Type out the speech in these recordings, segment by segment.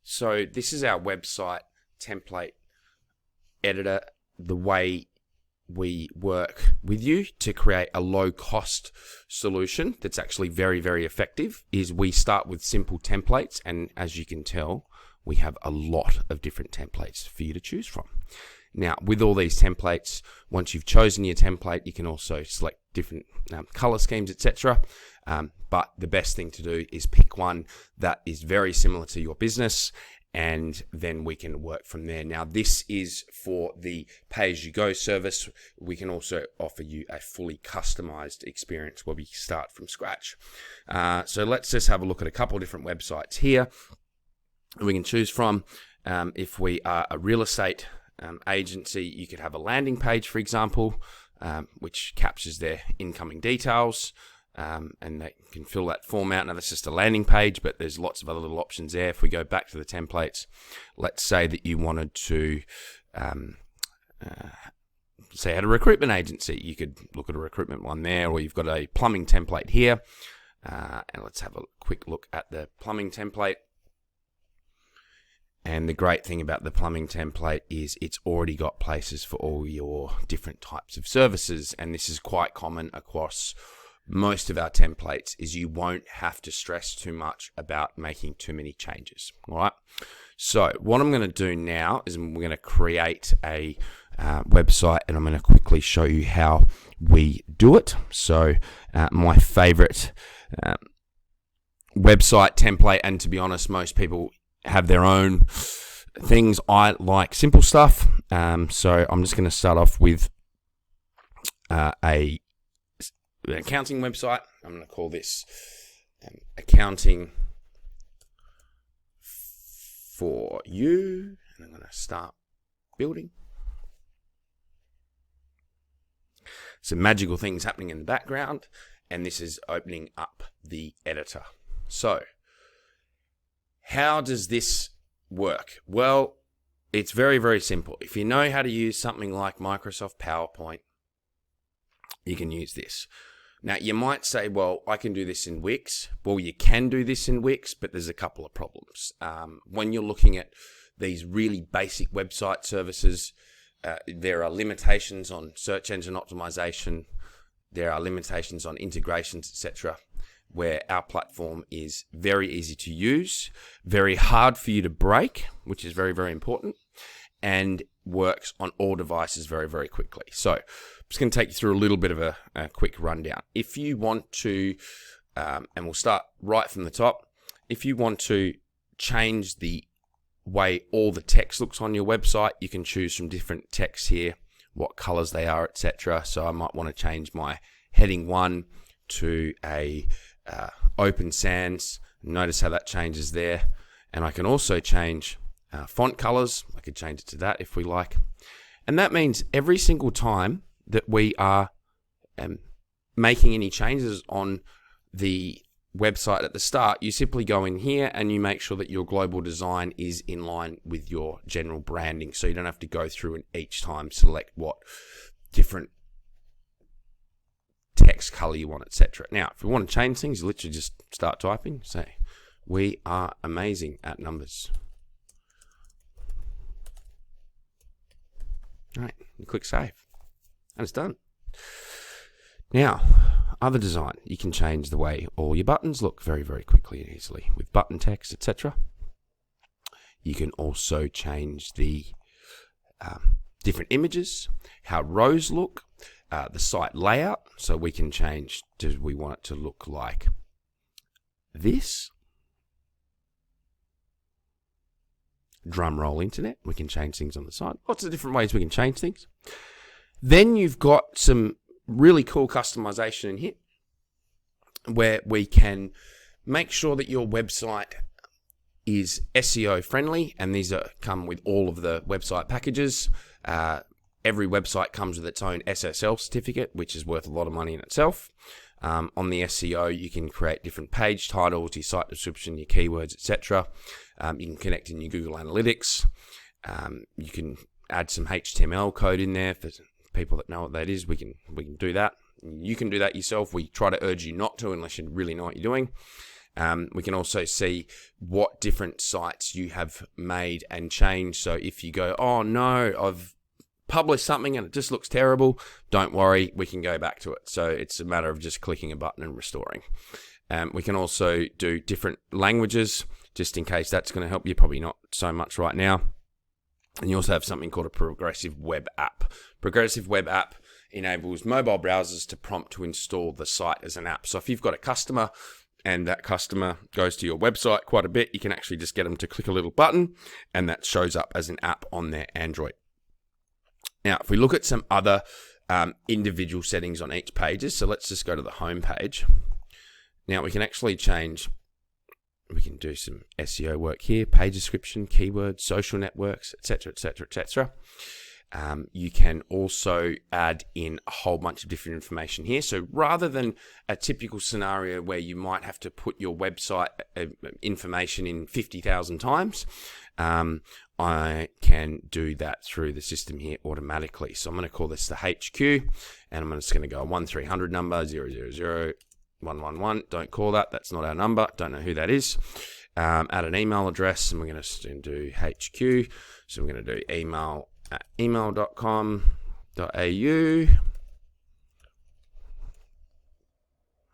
So this is our website template editor. The way we work with you to create a low cost solution that's actually very, very effective is we start with simple templates. And as you can tell, we have a lot of different templates for you to choose from. Now, with all these templates, once you've chosen your template, you can also select different color schemes, etc. But the best thing to do is pick one that is very similar to your business, and then we can work from there. Now, this is for the pay-as-you-go service. We can also offer you a fully customized experience where we start from scratch. So let's just have a look at a couple of different websites here we can choose from. If we are a real estate agency, you could have a landing page, for example, which captures their incoming details, and they can fill that form out. Now, that's just a landing page, but there's lots of other little options there. If we go back to the templates, let's say that you wanted to say at a recruitment agency, you could look at a recruitment one there, or you've got a plumbing template here. And let's have a quick look at the plumbing template. And the great thing about the plumbing template is it's already got places for all your different types of services. And this is quite common across most of our templates, is you won't have to stress too much about making too many changes. All right. So what I'm going to do now is we're going to create a website, and I'm going to quickly show you how we do it. So my favorite website template, and to be honest, most people have their own things. I like simple stuff. So I'm just going to start off with an accounting website. I'm going to call this accounting for you. And I'm going to start building. Some magical things happening in the background. And this is opening up the editor. So how does this work? Well, it's very, very simple. If you know how to use something like Microsoft PowerPoint, you can use this. Now, you might say, well, I can do this in Wix. Well, you can do this in Wix, but there's a couple of problems. When you're looking at these really basic website services, there are limitations on search engine optimization. There are limitations on integrations, etc., where our platform is very easy to use, very hard for you to break, which is very, very important, and works on all devices very, very quickly. So I'm just going to take you through a little bit of a quick rundown. If you want to, and we'll start right from the top, if you want to change the way all the text looks on your website, you can choose from different texts here, what colors they are, etc. So I might want to change my heading 1 to a open sans. Notice how that changes there. And I can also change font colors. I could change it to that if we like. And that means every single time that we are making any changes on the website at the start, you simply go in here and you make sure that your global design is in line with your general branding. So you don't have to go through and each time select what different text color you want, etc. Now, if we want to change things, you literally just start typing, say, we are amazing at numbers. All right, you click save, and it's done. Now, other design, you can change the way all your buttons look very, very quickly and easily with button text, etc. You can also change the different images, how rows look, the site layout. So we can change, do we want it to look like this? Drum roll internet, we can change things on the side. Lots of different ways we can change things. Then you've got some really cool customization in here where we can make sure that your website is SEO friendly, and these come with all of the website packages. Every website comes with its own SSL certificate, which is worth a lot of money in itself. On the SEO, you can create different page titles, your site description, your keywords, etc. You can connect in your Google Analytics. You can add some HTML code in there for people that know what that is. We can do that. You can do that yourself. We try to urge you not to unless you really know what you're doing. We can also see what different sites you have made and changed. So if you go, oh no, I've published something and it just looks terrible, don't worry, we can go back to it. So it's a matter of just clicking a button and restoring. We can also do different languages, just in case that's going to help you, probably not so much right now. And you also have something called a progressive web app. Progressive web app enables mobile browsers to prompt to install the site as an app. So if you've got a customer and that customer goes to your website quite a bit, you can actually just get them to click a little button and that shows up as an app on their Android. Now, if we look at some other individual settings on each page, so let's just go to the home page. Now we can actually change, we can do some SEO work here, page description, keywords, social networks, etc., etc., etc. You can also add in a whole bunch of different information here. So rather than a typical scenario where you might have to put your website information in 50,000 times, I can do that through the system here automatically. So I'm going to call this the HQ, and I'm just going to go a 1300 number, 000-111. Don't call that. That's not our number. Don't know who that is. Add an email address, and we're going to do HQ. So we're going to do email at email.com.au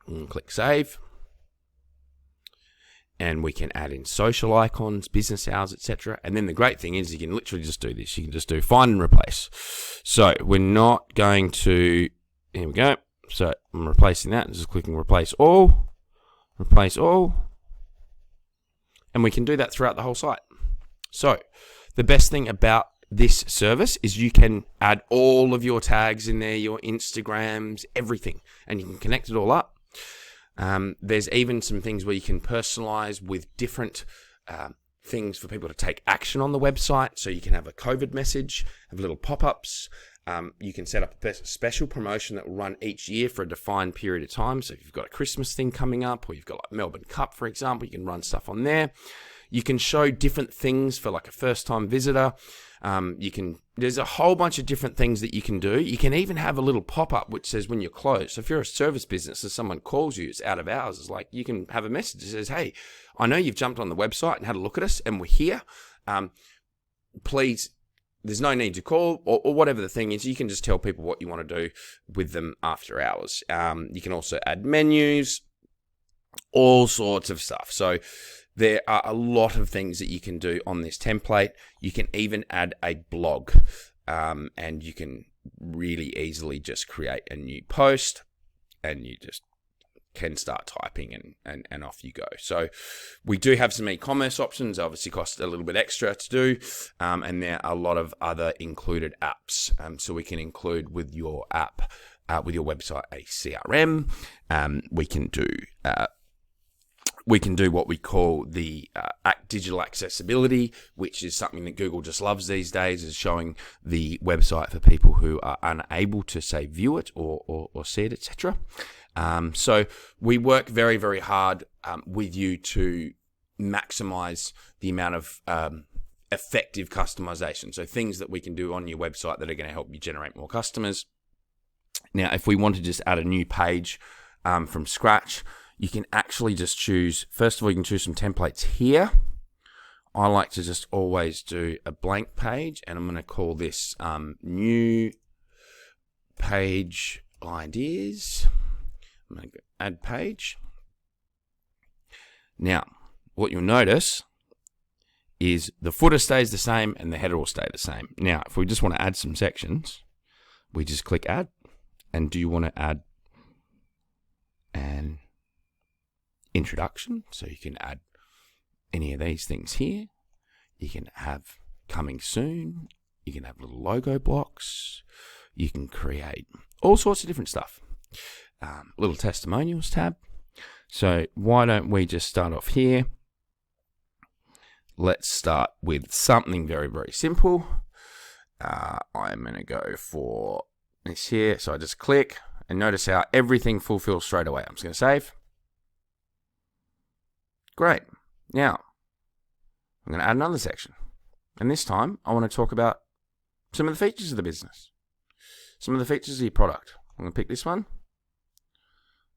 and click save. And we can add in social icons, business hours, etc. And then the great thing is you can literally just do this. You can just do find and replace. So we're not going to, here we go. So I'm replacing that. Just clicking replace all. And we can do that throughout the whole site. So the best thing about this service is you can add all of your tags in there, your Instagrams, everything, and you can connect it all up. There's even some things where you can personalize with different things for people to take action on the website. So you can have a COVID message, have little pop-ups. You can set up a special promotion that will run each year for a defined period of time. So if you've got a Christmas thing coming up, or you've got like Melbourne Cup, for example, you can run stuff on there. You can show different things for like a first-time visitor. There's a whole bunch of different things that you can do. You can even have a little pop-up which says when you're closed. So if you're a service business and someone calls you, it's out of hours. It's like you can have a message that says, hey, I know you've jumped on the website and had a look at us and we're here. Please, there's no need to call or whatever the thing is. You can just tell people what you want to do with them after hours. You can also add menus, all sorts of stuff. So there are a lot of things that you can do on this template. You can even add a blog, and you can really easily just create a new post, and you just can start typing and off you go. So we do have some e-commerce options, obviously cost a little bit extra to do, and there are a lot of other included apps. So we can include with your app, with your website, a CRM. We can do what we call the digital accessibility, which is something that Google just loves these days, is showing the website for people who are unable to, say, view it or see it, etc. So we work very, very hard with you to maximize the amount of effective customization. So things that we can do on your website that are going to help you generate more customers. Now, if we want to just add a new page from scratch, you can actually just choose, first of all, you can choose some templates here. I like to just always do a blank page, and I'm going to call this new page ideas. I'm going to go add page. Now, what you'll notice is the footer stays the same and the header will stay the same. Now, if we just want to add some sections, we just click add. And do you want to add an introduction? So you can add any of these things here. You can have coming soon. You can have little logo blocks. You can create all sorts of different stuff. Little testimonials tab. So why don't we just start off here? Let's start with something very, very simple. I'm going to go for this here. So I just click and notice how everything fulfills straight away. I'm just going to save. Great. Now, I'm going to add another section. And this time, I want to talk about some of the features of the business. Some of the features of your product. I'm going to pick this one.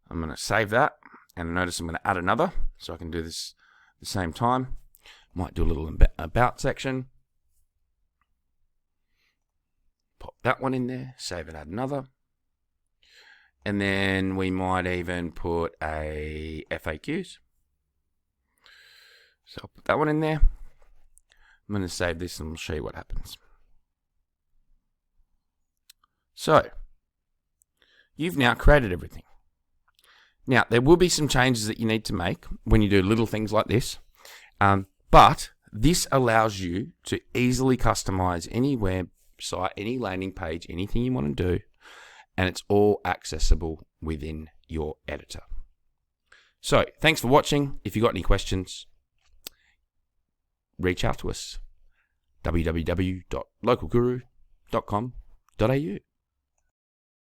I'm going to save that. And notice I'm going to add another, so I can do this at the same time. Might do a little about section. Pop that one in there, save it, add another. And then we might even put a FAQs. So I'll put that one in there. I'm going to save this and I'll show you what happens. So, you've now created everything. Now, there will be some changes that you need to make when you do little things like this. But this allows you to easily customize any website, any landing page, anything you want to do. And it's all accessible within your editor. So, thanks for watching. If you've got any questions, reach out to us. www.localguru.com.au